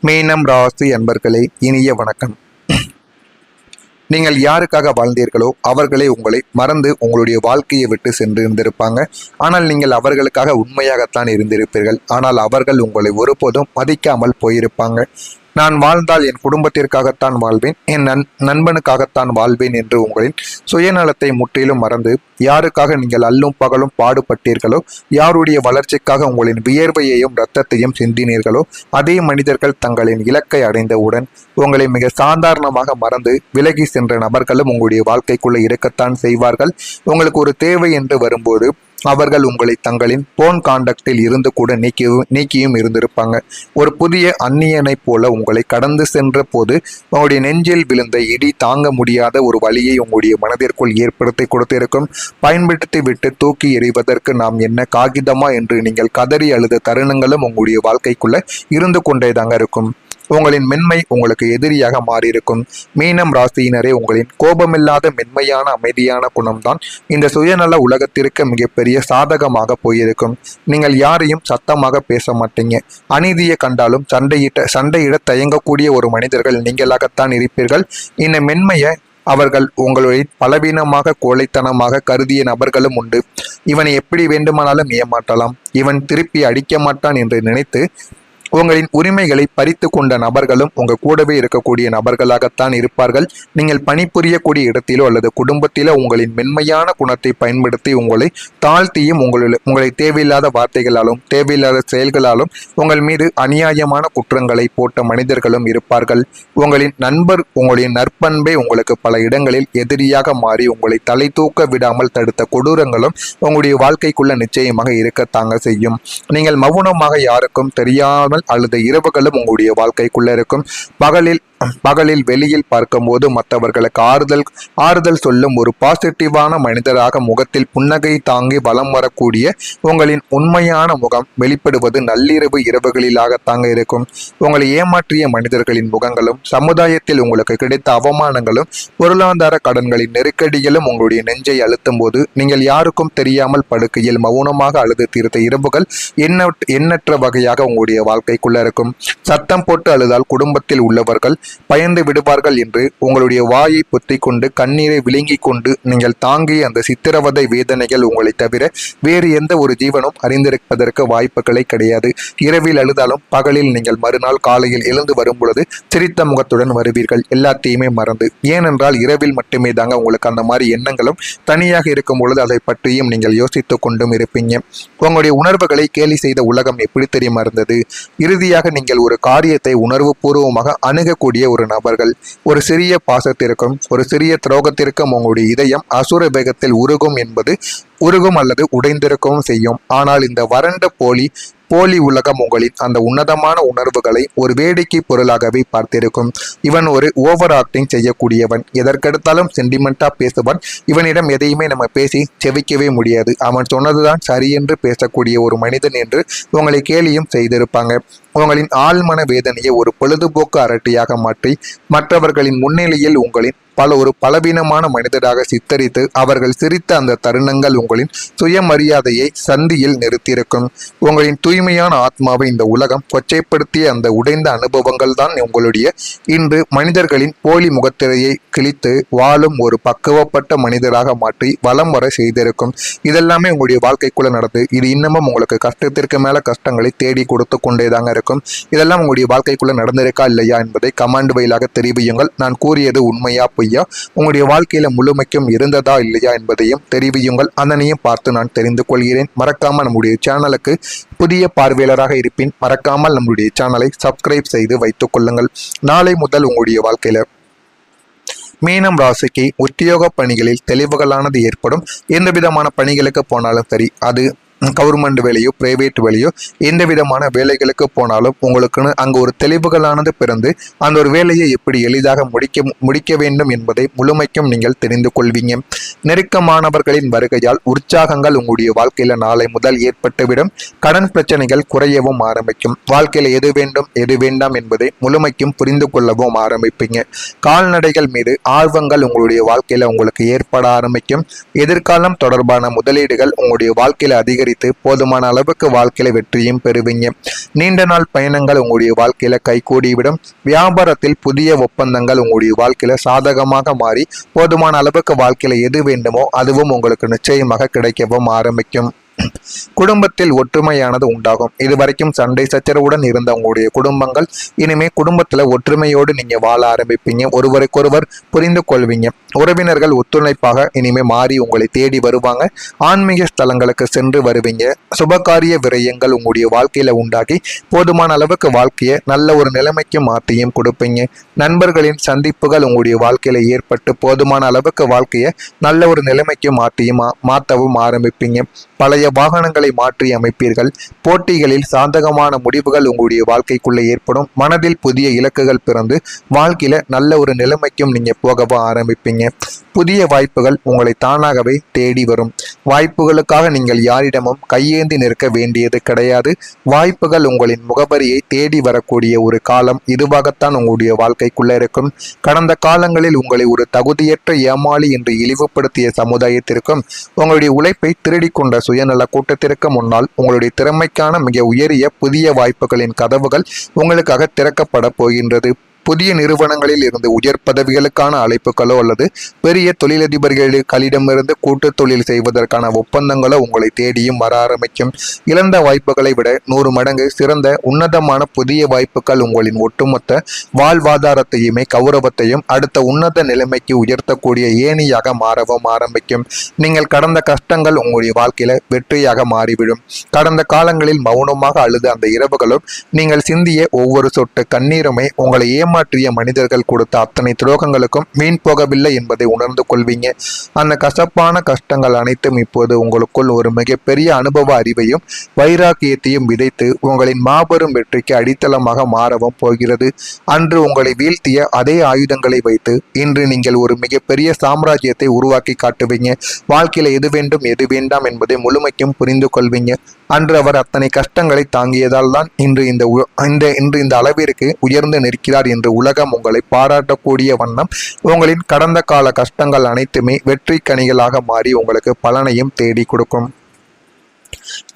மீனம் ராசி அன்பர்களே, இனிய வணக்கம். நீங்கள் யாருக்காக வாழ்ந்தீர்களோ அவர்களே உங்களை மறந்து உங்களுடைய வாழ்க்கையை விட்டு சென்று இருந்திருப்பாங்க. ஆனால் நீங்கள் அவர்களுக்காக உண்மையாகத்தான் இருந்திருப்பீர்கள். ஆனால் அவர்கள் உங்களை ஒருபோதும் மதிக்காமல் போயிருப்பாங்க. நான் வாழ்ந்தால் என் குடும்பத்திற்காகத்தான் வாழ்வேன், என் நண்பனுக்காகத்தான் வாழ்வேன் என்று உங்களின் சுயநலத்தை முற்றிலும் மறந்து யாருக்காக நீங்கள் அல்லும் பகலும் பாடுபட்டீர்களோ, யாருடைய வளர்ச்சிக்காக உங்களின் வியர்வையையும் இரத்தத்தையும் சிந்தினீர்களோ, அதே மனிதர்கள் தங்களின் இலக்கை அடைந்தவுடன் உங்களை மிக சாதாரணமாக மறந்து விலகி சென்ற நபர்களும் உங்களுடைய வாழ்க்கைக்குள்ள இருக்கத்தான் செய்வார்கள். உங்களுக்கு ஒரு தேவை என்று வரும்போது அவர்கள் உங்களை தங்களின் போன் கான்டாக்டில் இருந்து கூட நீக்கியும் இருந்திருப்பாங்க. ஒரு புதிய அந்நியனை போல உங்களை கடந்து சென்ற போது உங்களுடைய நெஞ்சில் விழுந்த இடி தாங்க முடியாத ஒரு வலியை உங்களுடைய மனதிற்குள் ஏற்படுத்தி கொடுத்திருக்கும். பயன்படுத்தி விட்டு தூக்கி எறிவதற்கு நாம் என்ன காகிதமா என்று நீங்கள் கதறி அழுத தருணங்களும் உங்களுடைய வாழ்க்கைக்குள்ள இருந்து கொண்டேதாங்க இருக்கும். உங்களின் மென்மை உங்களுக்கு எதிரியாக மாறியிருக்கும். மீனம் ராசியினரே, உங்களின் கோபமில்லாத மென்மையான அமைதியான குணம்தான் இந்த சுயநல உலகத்திற்கு மிகப்பெரிய சாதகமாக போயிருக்கும். நீங்கள் யாரையும் சத்தமாக பேச மாட்டீங்க. அநீதியை கண்டாலும் சண்டையிட தயங்கக்கூடிய ஒரு மனிதர்கள் நீங்களாகத்தான் இருப்பீர்கள். இந்த மென்மையை அவர்கள் உங்களுடைய பலவீனமாக கோழைத்தனமாக கருதிய நபர்களும் உண்டு. இவனை எப்படி வேண்டுமானாலும் ஏமாற்றலாம், இவன் திருப்பி அடிக்க மாட்டான் என்று நினைத்து உங்களின் உரிமைகளை பறித்து கொண்ட நபர்களும் உங்க கூடவே இருக்கக்கூடிய நபர்களாகத்தான் இருப்பார்கள். நீங்கள் பணிபுரியக்கூடிய இடத்திலோ அல்லது குடும்பத்திலோ உங்களின் மென்மையான குணத்தை பயன்படுத்தி உங்களை தாழ்த்தியும் உங்களை தேவையில்லாத வார்த்தைகளாலும் தேவையில்லாத செயல்களாலும் உங்கள் மீது அநியாயமான குற்றங்களை போட்ட மனிதர்களும் இருப்பார்கள். உங்களின் நண்பர் உங்களின் நற்பண்பை உங்களுக்கு பல இடங்களில் எதிரியாக மாறி உங்களை தலை தூக்க விடாமல் தடுத்த கொடூரங்களும் உங்களுடைய வாழ்க்கைக்குள்ள நிச்சயமாக இருக்கத்தாங்க செய்யும். நீங்கள் மௌனமாக யாருக்கும் தெரியாமல் அழுத இரவுகளும் உங்களுடைய வாழ்க்கைக்குள்ள இருக்கும். பகலில் வெளியில் பார்க்கும்போது மற்றவர்களுக்கு ஆறுதல் சொல்லும் ஒரு பாசிட்டிவான மனிதராக முகத்தில் புன்னகை தாங்கி வலம் வரக்கூடிய உங்களின் உண்மையான முகம் வெளிப்படுவது நள்ளிரவு இரவுகளிலாகத்தாங்க இருக்கும். உங்களை ஏமாற்றிய மனிதர்களின் முகங்களும் சமுதாயத்தில் உங்களுக்கு கிடைத்த அவமானங்களும் பொருளாதார கடன்களின் நெருக்கடிகளும் உங்களுடைய நெஞ்சை அழுத்தும் போது நீங்கள் யாருக்கும் தெரியாமல் படுக்கையில் மௌனமாக அழுது தீர்த்த இரவுகள் எண்ணற்ற வகையாக உங்களுடைய வாழ்க்கைக்குள்ள இருக்கும். சத்தம் போட்டு அழுதால் குடும்பத்தில் உள்ளவர்கள் பயந்து விடுவார்கள் என்று உங்களுடைய வாயை பொத்தி கொண்டு கண்ணீரை விழுங்கி கொண்டு நீங்கள் தாங்கிய அந்த சித்திரவதை வேதனைகள் உங்களை தவிர வேறு எந்த ஒரு ஜீவனும் அறிந்திருப்பதற்கு வாய்ப்புகளே கிடையாது. இரவில் அழுதாலும் பகலில் நீங்கள் மறுநாள் காலையில் எழுந்து வரும் பொழுது சிரித்த முகத்துடன் வருவீர்கள், எல்லாத்தையுமே மறந்து. ஏனென்றால் இரவில் மட்டுமே தாங்க உங்களுக்கு அந்த மாதிரி எண்ணங்களும் தனியாக இருக்கும் பொழுது அதை பற்றியும் நீங்கள் யோசித்து கொண்டும் இருப்பீங்க. உங்களுடைய உணர்வுகளை கேலி செய்த உலகம் எப்படி தெரியுமா இருந்தது? இறுதியாக நீங்கள் ஒரு காரியத்தை உணர்வு பூர்வமாக அணுகக்கூடிய ஒரு நபர்கள். ஒரு சிறிய பாசத்திற்கும் ஒரு சிறிய துரோகத்திற்கும் உங்களுடைய இதயம் அசுர வேகத்தில் உருகும் அல்லது உடைந்திருக்கவும் செய்யும். ஆனால் இந்த வறண்ட போலி உலகம் உங்களின் அந்த உன்னதமான உணர்வுகளை ஒரு வேடிக்கை பொருளாகவே பார்த்திருக்கும். இவன் ஒரு ஓவர் ஆக்டிங் செய்யக்கூடியவன், எதற்கெடுத்தாலும் சென்டிமெண்டா பேசுவான், இவனிடம் எதையுமே நம்ம பேசி செவிக்கவே முடியாது, அவன் சொன்னதுதான் சரி என்று பேசக்கூடிய ஒரு மனிதன் என்று உங்களை கேலியும் செய்திருப்பாங்க. உங்களின் ஆழ்மன வேதனையை ஒரு பொழுதுபோக்கு அரட்டியாக மாற்றி மற்றவர்களின் முன்னிலையில் உங்களின் ஒரு பலவீனமான மனிதராக சித்தரித்து அவர்கள் சிரித்த அந்த தருணங்கள் உங்களின் சுயமரியாதையை சந்தியில் நிறுத்தியிருக்கும். உங்களின் தூய்மையான ஆத்மாவை இந்த உலகம் கொச்சைப்படுத்திய அந்த உடைந்த அனுபவங்கள் தான் உங்களுடைய இன்று மனிதர்களின் போலி முகத்திரையை கிழித்து வாழும் ஒரு பக்குவப்பட்ட மனிதராக மாற்றி வலம் வர செய்திருக்கும். இதெல்லாமே உங்களுடைய வாழ்க்கைக்குள்ள நடந்து இது இன்னமும் உங்களுக்கு கஷ்டத்திற்கு மேல கஷ்டங்களை தேடி கொடுத்து கொண்டேதாங்க இருக்கும். இதெல்லாம் உங்களுடைய வாழ்க்கைக்குள்ள நடந்திருக்கா இல்லையா என்பதை கமெண்ட் வாயிலாக தெரிவியுங்கள். நான் கூறியது உண்மையா உங்களுடைய வாழ்க்கையில முழுமைக்கும் இருந்ததா இல்லையா என்பதையும் தெரிவியுங்கள். அதனையும் பார்த்து நான் தெரிந்து கொள்கிறேன். மறக்காமல் நம்முடைய சேனலுக்கு புதிய பார்வையாளராக இருப்பின் மறக்காமல் நம்முடைய சேனலை சப்ஸ்கிரைப் செய்து வைத்துக் கொள்ளுங்கள். நாளை முதல் உங்களுடைய வாழ்க்கையில மீனம் ராசிக்கு உத்தியோக பணிகளில் தெளிவுகளானது ஏற்படும். எந்த விதமான பணிகளுக்கு போனாலும் சரி, அது கவர்மெண்ட் வேலையோ பிரைவேட் வேலையோ எந்த விதமான வேலைகளுக்கு போனாலும் உங்களுக்குன்னு அங்கு ஒரு தெளிவுகளானது பிறந்து அந்த ஒரு வேலையை எப்படி எளிதாக முடிக்க வேண்டும் என்பதை முழுமைக்கும் நீங்கள் தெரிந்து கொள்வீங்க. நெருக்கமானவர்களின் வருகையால் உற்சாகங்கள் உங்களுடைய வாழ்க்கையில நாளை முதல் ஏற்பட்டுவிடும். கடன் பிரச்சனைகள் குறையவும் ஆரம்பிக்கும். வாழ்க்கையில எது வேண்டும் எது வேண்டாம் என்பதை முழுமைக்கும் புரிந்து கொள்ளவும் ஆரம்பிப்பீங்க. கால்நடைகள் மீது ஆர்வங்கள் உங்களுடைய வாழ்க்கையில உங்களுக்கு ஏற்பட ஆரம்பிக்கும். எதிர்காலம் தொடர்பான முதலீடுகள் உங்களுடைய வாழ்க்கையில அதிகரிக்கும். அதிகரித்து போதுமான அளவுக்கு வாழ்க்கையில வெற்றியும் பெறுவீங்க. நீண்ட நாள் பயணங்கள் உங்களுடைய வாழ்க்கையில கைகூடிவிடும். வியாபாரத்தில் புதிய ஒப்பந்தங்கள் உங்களுடைய வாழ்க்கையில சாதகமாக மாறி போதுமான அளவுக்கு வாழ்க்கையில எது வேண்டுமோ அதுவும் உங்களுக்கு நிச்சயமாக கிடைக்கவும் ஆரம்பிக்கும். குடும்பத்தில் ஒற்றுமையானது உண்டாகும். இதுவரைக்கும் சண்டை சச்சரவுடன் இருந்த உங்களுடைய குடும்பங்கள் இனிமே குடும்பத்துல ஒற்றுமையோடு நீங்க வாழ ஆரம்பிப்பீங்க. ஒருவருக்கொருவர் புரிந்து கொள்வீங்க. உறவினர்கள் ஒத்துழைப்பாக இனிமே மாறி உங்களை தேடி வருவாங்க. ஆன்மீக ஸ்தலங்களுக்கு சென்று வருவீங்க. சுபகாரிய விரயங்கள் உங்களுடைய வாழ்க்கையில உண்டாகி போதுமான அளவுக்கு வாழ்க்கையை நல்ல ஒரு நிலைமைக்கு மாற்றியும் கொடுப்பீங்க. நண்பர்களின் சந்திப்புகள் உங்களுடைய வாழ்க்கையில ஏற்பட்டு போதுமான அளவுக்கு வாழ்க்கையை நல்ல ஒரு நிலைமைக்கு மாற்றவும் ஆரம்பிப்பீங்க. பழைய வாகனங்களை மாற்றி அமைப்பீர்கள். போட்டிகளில் சாதகமான முடிவுகள் உங்களுடைய வாழ்க்கைக்குள்ள ஏற்படும். மனதில் புதிய இலக்குகள் பிறந்து வாழ்க்கையில நல்ல ஒரு நிலைமைக்கும் நீங்க போகவும் ஆரம்பிப்பீங்க. புதிய வாய்ப்புகள் உங்களை தானாகவே தேடி வரும். வாய்ப்புகளுக்காக நீங்கள் யாரிடமும் கையேந்தி நிற்க வேண்டியது கிடையாது. வாய்ப்புகள் உங்களின் முகவரியை தேடி வரக்கூடிய ஒரு காலம் இதுவாகத்தான் உங்களுடைய வாழ்க்கைக்குள்ள இருக்கும். கடந்த காலங்களில் உங்களை ஒரு தகுதியற்ற ஏமாளி என்று இழிவுபடுத்திய சமுதாயத்திற்கும் உங்களுடைய உழைப்பை திருடி கொண்ட சுயநல கூட்டத்திற்கு முன்னால் உங்களுடைய திறமைக்கான மிக உயரிய புதிய வாய்ப்புகளின் கதவுகள் உங்களுக்காக திறக்கப்பட போகின்றது. புதிய நிறுவனங்களில் இருந்து உயர் பதவிகளுக்கான அழைப்புகளோ அல்லது பெரிய தொழிலதிபர்களிடமிருந்து கூட்டு தொழில் செய்வதற்கான ஒப்பந்தங்களோ உங்களை தேடியும் வர ஆரம்பிக்கும். இழந்த வாய்ப்புகளை விட 100 மடங்கு சிறந்த உன்னதமான புதிய வாய்ப்புகள் உங்களின் ஒட்டுமொத்த வாழ்வாதாரத்தையுமே கௌரவத்தையும் அடுத்த உன்னத நிலைமைக்கு உயர்த்தக்கூடிய ஏணியாக மாறவும் ஆரம்பிக்கும். நீங்கள் கடந்த கஷ்டங்கள் உங்களுடைய வாழ்க்கையில வெற்றியாக மாறிவிடும். கடந்த காலங்களில் மௌனமாக அழுத அந்த இரவுகளும் நீங்கள் சிந்திய ஒவ்வொரு சொட்டு கண்ணீருமே உங்களை ஏமாற்றிய மனிதர்கள் கொடுத்த அத்தனை துரோகங்களுக்கும் வீண் போகவில்லை என்பதை உணர்ந்து கொள்வீங்க. அந்த கசப்பான கஷ்டங்கள் அனைத்தும் இப்போது உங்களுக்குள் ஒரு மிகப்பெரிய அனுபவ அறிவையும் வைராக்கியத்தையும் விதைத்து உங்களின் மாபெரும் வெற்றிக்கு அடித்தளமாக மாறவும் போகிறது. அன்று உங்களை வீழ்த்திய அதே ஆயுதங்களை வைத்து இன்று நீங்கள் ஒரு மிகப்பெரிய சாம்ராஜ்யத்தை உருவாக்கி காட்டுவீங்க. வாழ்க்கையில எது வேண்டும் எது வேண்டாம் என்பதை முழுமைக்கும் புரிந்து கொள்வீங்க. அன்று அவர் அத்தனை கஷ்டங்களை தாங்கியதால் தான் இன்று இந்த அளவிற்கு உயர்ந்து நிற்கிறார் என்று உலகம் உங்களை பாராட்டக்கூடிய வண்ணம் உங்களின் கடந்த கால கஷ்டங்கள் அனைத்துமே வெற்றி கனிகளாக மாறி உங்களுக்கு பலனையும் தேடி கொடுக்கும்.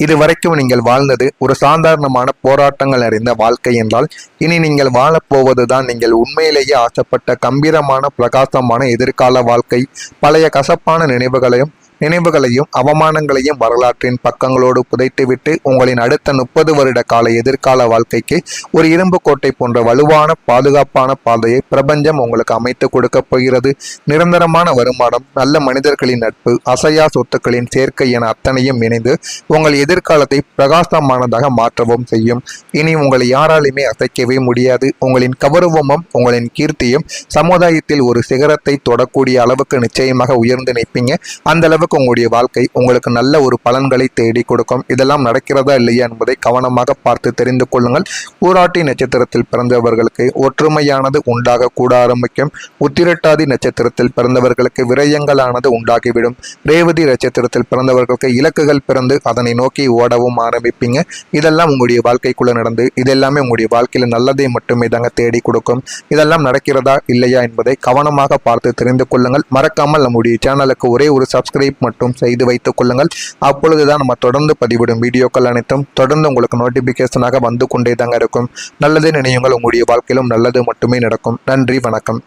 இதுவரைக்கும் நீங்கள் வாழ்ந்தது ஒரு சாதாரணமான போராட்டங்கள் நிறைந்த வாழ்க்கை என்றால் இனி நீங்கள் வாழப்போவதுதான் நீங்கள் உண்மையிலேயே ஆசைப்பட்ட கம்பீரமான பிரகாசமான எதிர்கால வாழ்க்கை. பழைய கசப்பான நினைவுகளையும் அவமானங்களையும் வரலாற்றின் பக்கங்களோடு புதைத்துவிட்டு உங்களின் அடுத்த 30 வருட கால எதிர்கால வாழ்க்கைக்கு ஒரு இரும்பு கோட்டை போன்ற வலுவான பாதுகாப்பான பாதையை பிரபஞ்சம் உங்களுக்கு அமைத்து கொடுக்க போகிறது. நிரந்தரமான வருமானம், நல்ல மனிதர்களின் நட்பு, அசையா சொத்துக்களின் சேர்க்கை என அத்தனையும் இணைந்து உங்கள் எதிர்காலத்தை பிரகாசமானதாக மாற்றவும் செய்யும். இனி உங்களை யாராலுமே அசைக்கவே முடியாது. உங்களின் கௌரவமும் உங்களின் கீர்த்தியும் சமுதாயத்தில் ஒரு சிகரத்தை தொடக்கூடிய அளவுக்கு நிச்சயமாக உயர்ந்து நிற்பீங்க. அந்த அளவுக்கு உங்களுடைய வாழ்க்கை உங்களுக்கு நல்ல ஒரு பலன்களை தேடி கொடுக்கும். இதெல்லாம் நடக்கிறதா இல்லையா என்பதை கவனமாக பார்த்து தெரிந்து கொள்ளுங்கள். பூராட்டி நட்சத்திரத்தில் பிறந்தவர்களுக்கு ஒற்றுமையானது உண்டாக கூட ஆரம்பிக்கும். உத்திரட்டாதி நட்சத்திரத்தில் பிறந்தவர்களுக்கு விரயங்களானது உண்டாகிவிடும். ரேவதி நட்சத்திரத்தில் பிறந்தவர்களுக்கு இலக்குகள் பிறந்து அதனை நோக்கி ஓடவும் ஆரம்பிப்பீங்க. இதெல்லாம் உங்களுடைய வாழ்க்கைக்குள்ள நடந்து இதெல்லாமே உங்களுடைய வாழ்க்கையில நல்லதை மட்டுமே தாங்க தேடி கொடுக்கும். இதெல்லாம் நடக்கிறதா இல்லையா என்பதை கவனமாக பார்த்து தெரிந்து கொள்ளுங்கள். மறக்காமல் நம்முடைய சேனலுக்கு ஒரே ஒரு சப்ஸ்கிரைப் மட்டும் செய்து வைத்துக் கொள்ளுங்கள். அப்பொழுதுதான் நம்ம தொடர்ந்து பதிவிடும் வீடியோக்கள் அனைத்தும் தொடர்ந்து உங்களுக்கு நோட்டிபிகேஷனாக வந்து கொண்டே தாங்க இருக்கும். நல்லதே நினையுங்கள். உங்களுடைய வாழ்க்கையிலும் நல்லது மட்டுமே நடக்கும். நன்றி, வணக்கம்.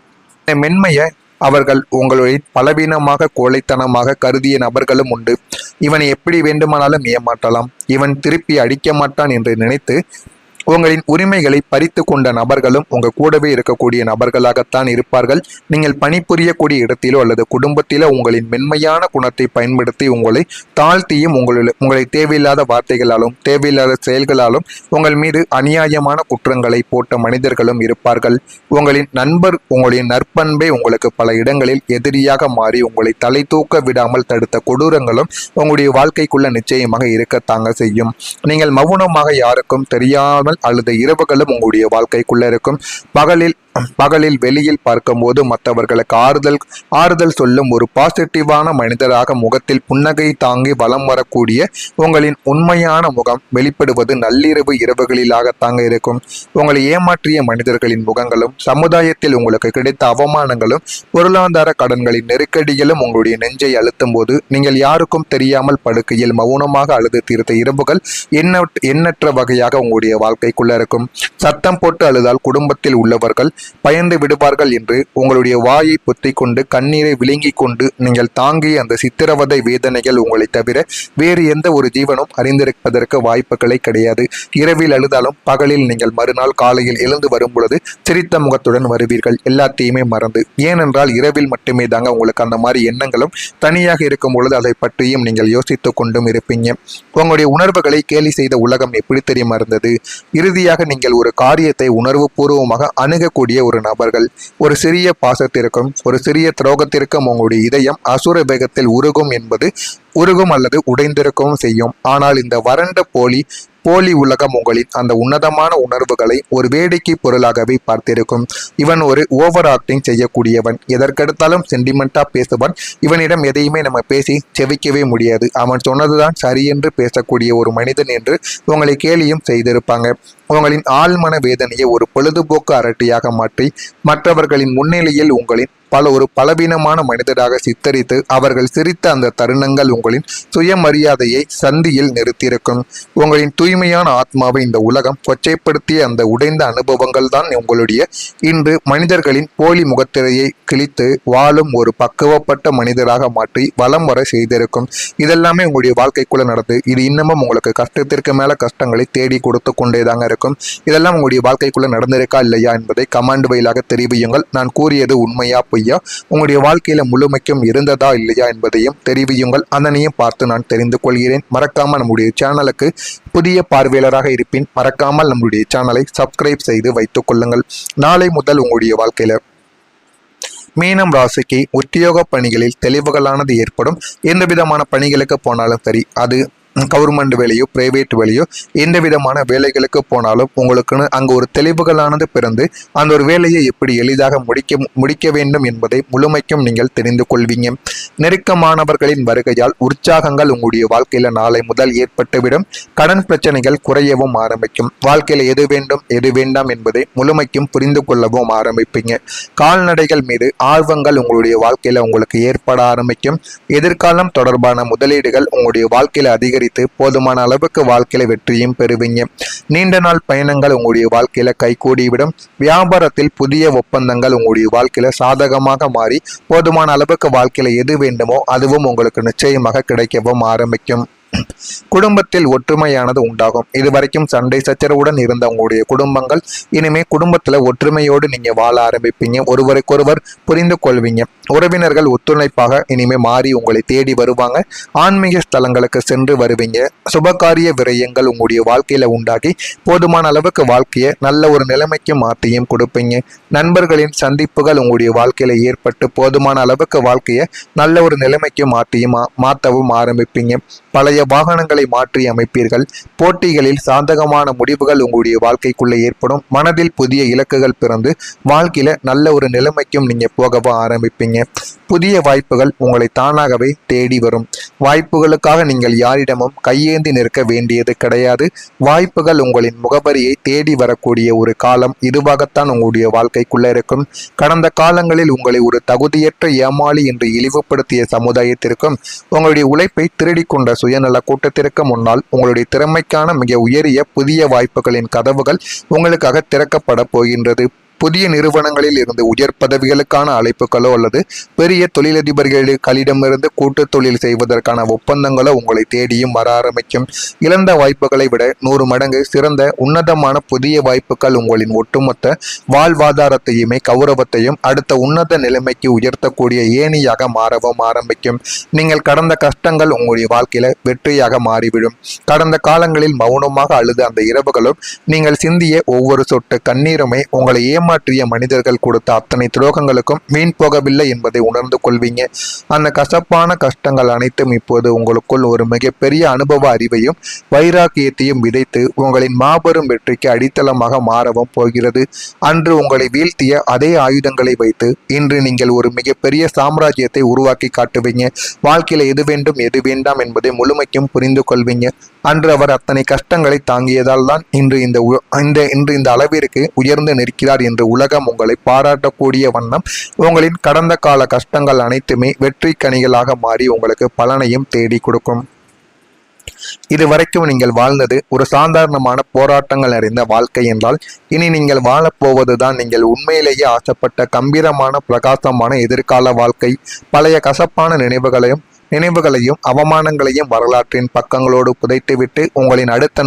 மென்மையை அவர்கள் உங்களுடைய பலவீனமாக கோழைத்தனமாக கருதிய நபர்களும் உண்டு. இவனை எப்படி வேண்டுமானாலும் ஏமாற்றலாம், இவன் திருப்பி அடிக்க மாட்டான் என்று நினைத்து உங்களின் உரிமைகளை பறித்து கொண்ட நபர்களும் உங்க கூடவே இருக்கக்கூடிய நபர்களாகத்தான் இருப்பார்கள். நீங்கள் பணிபுரியக்கூடிய இடத்திலோ அல்லது குடும்பத்திலோ உங்களின் மென்மையான குணத்தை பயன்படுத்தி உங்களை தாழ்த்தியும் உங்களை தேவையில்லாத வார்த்தைகளாலும் தேவையில்லாத செயல்களாலும் உங்கள் மீது அநியாயமான குற்றங்களை போட்ட மனிதர்களும் இருப்பார்கள். உங்களின் நண்பர் உங்களின் நற்பண்பை உங்களுக்கு பல இடங்களில் எதிரியாக மாறி உங்களை தலை தூக்க விடாமல் தடுத்த கொடூரங்களும் உங்களுடைய வாழ்க்கைக்குள்ள நிச்சயமாக இருக்கத்தாங்க செய்யும். நீங்கள் மௌனமாக யாருக்கும் தெரியாமல் அழுத இரவுகளும் உங்களுடைய வாழ்க்கைக்குள்ள இருக்கும். பகலில் பகலில் வெளியில் பார்க்கும்போது மற்றவர்களுக்கு ஆறுதல் சொல்லும் ஒரு பாசிட்டிவான மனிதராக முகத்தில் புன்னகை தாங்கி வலம் வரக்கூடிய உங்களின் உண்மையான முகம் வெளிப்படுவது நள்ளிரவு இரவுகளிலாகத்தாங்க இருக்கும். உங்களை ஏமாற்றிய மனிதர்களின் முகங்களும் சமுதாயத்தில் உங்களுக்கு கிடைத்த அவமானங்களும் பொருளாதார கடன்களின் நெருக்கடிகளும் உங்களுடைய நெஞ்சை அழுத்தும் போது நீங்கள் யாருக்கும் தெரியாமல் படுக்கையில் மௌனமாக அழுது தீர்த்த இரவுகள் எண்ணற்ற வகையாக உங்களுடைய வாழ்க்கைக்குள்ள இருக்கும். சத்தம் போட்டு அழுதால் குடும்பத்தில் உள்ளவர்கள் பயந்து விடுவார்கள் என்று உங்களுடைய வாயை பொத்தி கொண்டு கண்ணீரை விழுங்கி கொண்டு நீங்கள் தாங்கிய அந்த சித்திரவதை வேதனைகள் உங்களை தவிர வேறு எந்த ஒரு ஜீவனும் அறிந்திருப்பதற்கு வாய்ப்புகளே கிடையாது. இரவில் அழுதாலும் பகலில் நீங்கள் மறுநாள் காலையில் எழுந்து வரும் பொழுது சிரித்த முகத்துடன் வருவீர்கள், எல்லாத்தையுமே மறந்து. ஏனென்றால் இரவில் மட்டுமே தாங்க உங்களுக்கு அந்த மாதிரி எண்ணங்களும் தனியாக இருக்கும் பொழுது அதை பற்றியும் நீங்கள் யோசித்து கொண்டும் இருப்பீங்க. உங்களுடைய உணர்வுகளை கேலி செய்த உலகம் எப்படி தெரியுமா இருந்தது? இறுதியாக நீங்கள் ஒரு காரியத்தை உணர்வு பூர்வமாக அணுகக்கூடிய ஒரு நபர்கள். ஒரு சிறிய பாசத்திற்கும் ஒரு சிறிய துரோகத்திற்கும் உங்களுடைய இதயம் அசுர வேகத்தில் உருகும் அல்லது உடைந்திருக்கவும் செய்யும். ஆனால் இந்த வறண்ட போலி உலகம் உங்களின் அந்த உன்னதமான உணர்வுகளை ஒரு வேடிக்கை பொருளாகவே பார்த்திருக்கும். இவன் ஒரு ஓவர் ஆக்டிங் செய்யக்கூடியவன், எதற்கெடுத்தாலும் சென்டிமெண்டா பேசுவான், இவனிடம் எதையுமே நம்ம பேசி செவிக்கவே முடியாது, அவன் சொன்னதுதான் சரி என்று பேசக்கூடிய ஒரு மனிதன் என்று உங்களை கேலியும் செய்திருப்பாங்க. உங்களின் ஆழ்மன வேதனையை ஒரு பொழுதுபோக்கு அரட்டியாக மாற்றி மற்றவர்களின் முன்னிலையில் உங்களின் ஒரு பலவீனமான மனிதராக சித்தரித்து அவர்கள் சிரித்த அந்த தருணங்கள் உங்களின் சுயமரியாதையை சந்தியில் நிறுத்தியிருக்கும். உங்களின் தூய்மையான ஆத்மாவை இந்த உலகம் கொச்சைப்படுத்திய அந்த உடைந்த அனுபவங்கள் தான் உங்களுடைய இன்று மனிதர்களின் போலி முகத்திரையை கிழித்து வாழும் ஒரு பக்குவப்பட்ட மனிதராக மாற்றி வலம் வர செய்திருக்கும். இதெல்லாமே உங்களுடைய வாழ்க்கைக்குள்ள நடந்து இது இன்னமும் உங்களுக்கு கஷ்டத்திற்கு மேல கஷ்டங்களை தேடி கொடுத்து கொண்டேதாங்க இருக்கும். இதெல்லாம் உங்களுடைய வாழ்க்கைக்குள்ள நடந்திருக்கா இல்லையா என்பதை கமெண்ட் வாயிலாக தெரிவியுங்கள். நான் கூறியது உண்மையா பொய்யா, உங்களுடைய வாழ்க்கையில முழுமைக்கும் இருந்ததா இல்லையா என்பதையும் தெரிவியுங்கள். அதனையும் பார்த்து நான் தெரிந்து கொள்கிறேன். மறக்காம நம்முடைய சேனலுக்கு புதிய பார்வையாளராக இருப்பின் மறக்காமல் நம்முடைய சேனலை சப்ஸ்கிரைப் செய்து வைத்துக் கொள்ளுங்கள். நாளை முதல் உங்களுடைய வாழ்க்கையில மீனம் ராசிக்கு உத்தியோக பணிகளில் தெளிவுகளானது ஏற்படும். எந்த விதமான பணிகளுக்கு போனாலும் சரி, அது கவர்மெண்ட் வேலையோ பிரைவேட் வேலையோ எந்த விதமான வேலைகளுக்கு போனாலும் உங்களுக்குன்னு அங்கே ஒரு தெளிவுகளானது பிறந்து அந்த ஒரு வேலையை எப்படி எளிதாக முடிக்க வேண்டும் என்பதை முழுமைக்கும் நீங்கள் தெரிந்து கொள்வீங்க. நெருக்கமானவர்களின் வருகையால் உற்சாகங்கள் உங்களுடைய வாழ்க்கையில நாளை முதல் ஏற்பட்டுவிடும். கடன் பிரச்சனைகள் குறையவும் ஆரம்பிக்கும். வாழ்க்கையில எது வேண்டும் எது வேண்டாம் என்பதை முழுமைக்கும் புரிந்து கொள்ளவும் ஆரம்பிப்பீங்க. கால்நடைகள் மீது ஆர்வங்கள் உங்களுடைய வாழ்க்கையில உங்களுக்கு ஏற்பட ஆரம்பிக்கும். எதிர்காலம் தொடர்பான முதலீடுகள் உங்களுடைய வாழ்க்கையில அதிகரித்து போதுமான அளவுக்கு வாழ்க்கையில வெற்றியும் பெறுவீங்க. நீண்ட நாள் பயணங்கள் உங்களுடைய வாழ்க்கையில கைகூடிவிடும். வியாபாரத்தில் புதிய ஒப்பந்தங்கள் உங்களுடைய வாழ்க்கையில சாதகமாக மாறி போதுமான அளவுக்கு வாழ்க்கையில எது வேண்டுமோ அதுவும் உங்களுக்கு நிச்சயமாக கிடைக்கவும் ஆரம்பிக்கும். குடும்பத்தில் ஒற்றுமையானது உண்டாகும். இதுவரைக்கும் சண்டை சச்சரவுடன் இருந்த உங்களுடைய குடும்பங்கள் இனிமே குடும்பத்துல ஒற்றுமையோடு நீங்க வாழ ஆரம்பிப்பீங்க. ஒருவருக்கொருவர் புரிந்து கொள்வீங்க. உறவினர்கள் ஒத்துழைப்பாக இனிமே மாறி உங்களை தேடி வருவாங்க. ஆன்மீக ஸ்தலங்களுக்கு சென்று வருவீங்க. சுபகாரிய விரயங்கள் உங்களுடைய வாழ்க்கையில உண்டாகி போதுமான அளவுக்கு வாழ்க்கையை நல்ல ஒரு நிலைமைக்கு மாற்றியும் கொடுப்பீங்க. நண்பர்களின் சந்திப்புகள் உங்களுடைய வாழ்க்கையில ஏற்பட்டு போதுமான அளவுக்கு வாழ்க்கையை நல்ல ஒரு நிலைமைக்கு மாற்றவும் ஆரம்பிப்பீங்க. பழைய வாகனங்களை மாற்றி அமைப்பீர்கள். போட்டிகளில் சாதகமான முடிவுகள் உங்களுடைய வாழ்க்கைக்குள்ளே ஏற்படும். மனதில் புதிய இலக்குகள் பிறந்து வாழ்க்கையில நல்ல ஒரு நிலைமைக்கும் நீங்க போகவும் ஆரம்பிப்பீங்க. புதிய வாய்ப்புகள் உங்களை தானாகவே தேடி வரும். வாய்ப்புகளுக்காக நீங்கள் யாரிடமும் கையேந்தி நிற்க வேண்டியது கிடையாது. வாய்ப்புகள் உங்களின் முகவரியை தேடி வரக்கூடிய ஒரு காலம் இதுவாகத்தான் உங்களுடைய வாழ்க்கைக்குள்ள இருக்கும். கடந்த காலங்களில் உங்களை ஒரு தகுதியற்ற ஏமாளி என்று இழிவுபடுத்திய சமுதாயத்திற்கும் உங்களுடைய உழைப்பை திருடி கொண்ட சுயநல கூட்டத்திற்கு முன்னால் உங்களுடைய திறமைக்கான மிக உயரிய புதிய வாய்ப்புகளின் கதவுகள் உங்களுக்காக திறக்கப்பட போகின்றது. புதிய நிறுவனங்களில் இருந்து உயர் பதவிகளுக்கான அழைப்புகளோ அல்லது பெரிய தொழிலதிபர்களிடமிருந்து கூட்டு தொழில் செய்வதற்கான ஒப்பந்தங்களோ உங்களை தேடியும் வர ஆரம்பிக்கும். இழந்த வாய்ப்புகளை விட 100 மடங்கு சிறந்த உன்னதமான புதிய வாய்ப்புகள் உங்களின் ஒட்டுமொத்த வாழ்வாதாரத்தையுமே கௌரவத்தையும் அடுத்த உன்னத நிலைமைக்கு உயர்த்தக்கூடிய ஏணியாக மாறவும் ஆரம்பிக்கும். நீங்கள் கடந்த கஷ்டங்கள் உங்களுடைய வாழ்க்கையில வெற்றியாக மாறிவிடும். கடந்த காலங்களில் மௌனமாக அழுத அந்த இரவுகளும் நீங்கள் சிந்திய ஒவ்வொரு சொட்டு கண்ணீருமே உங்களை ஏமாற்றிய மனிதர்கள் கொடுத்த அத்தனை துரோகங்களுக்கும் வீண் போகவில்லை என்பதை உணர்ந்து கொள்வீங்க. அந்த கசப்பான கஷ்டங்கள் அனைத்தும் இப்போது உங்களுக்குள் ஒரு மிகப்பெரிய அனுபவ அறிவையும் வைராக்கியத்தையும் விதைத்து உங்களின் மாபெரும் வெற்றிக்கு அடித்தளமாக மாறவும் போகிறது. அன்று உங்களை வீழ்த்திய அதே ஆயுதங்களை வைத்து இன்று நீங்கள் ஒரு மிகப்பெரிய சாம்ராஜ்யத்தை உருவாக்கி காட்டுவீங்க. வாழ்க்கையில எது வேண்டும் எது வேண்டாம் என்பதை முழுமைக்கும் புரிந்து கொள்வீங்க. அன்று அவர் அத்தனை கஷ்டங்களை தாங்கியதால் தான் இன்று இந்த அளவிற்கு உயர்ந்து நிற்கிறார் என்று உலகம் உங்களை பாராட்டக்கூடிய வண்ணம் உங்களின் கடந்த கால கஷ்டங்கள் அனைத்துமே வெற்றி கனிகளாக மாறி உங்களுக்கு பலனையும் தேடி கொடுக்கும். இதுவரைக்கும் நீங்கள் வாழ்ந்தது ஒரு சாதாரணமான போராட்டங்கள் நிறைந்த வாழ்க்கை என்றால் இனி நீங்கள் வாழப்போவதுதான் நீங்கள் உண்மையிலேயே ஆசைப்பட்ட கம்பீரமான பிரகாசமான எதிர்கால வாழ்க்கை. பழைய கசப்பான நினைவுகளையும் அவமானங்களையும் வரலாற்றின் பக்கங்களோடு புதைத்துவிட்டு உங்களின் அடுத்த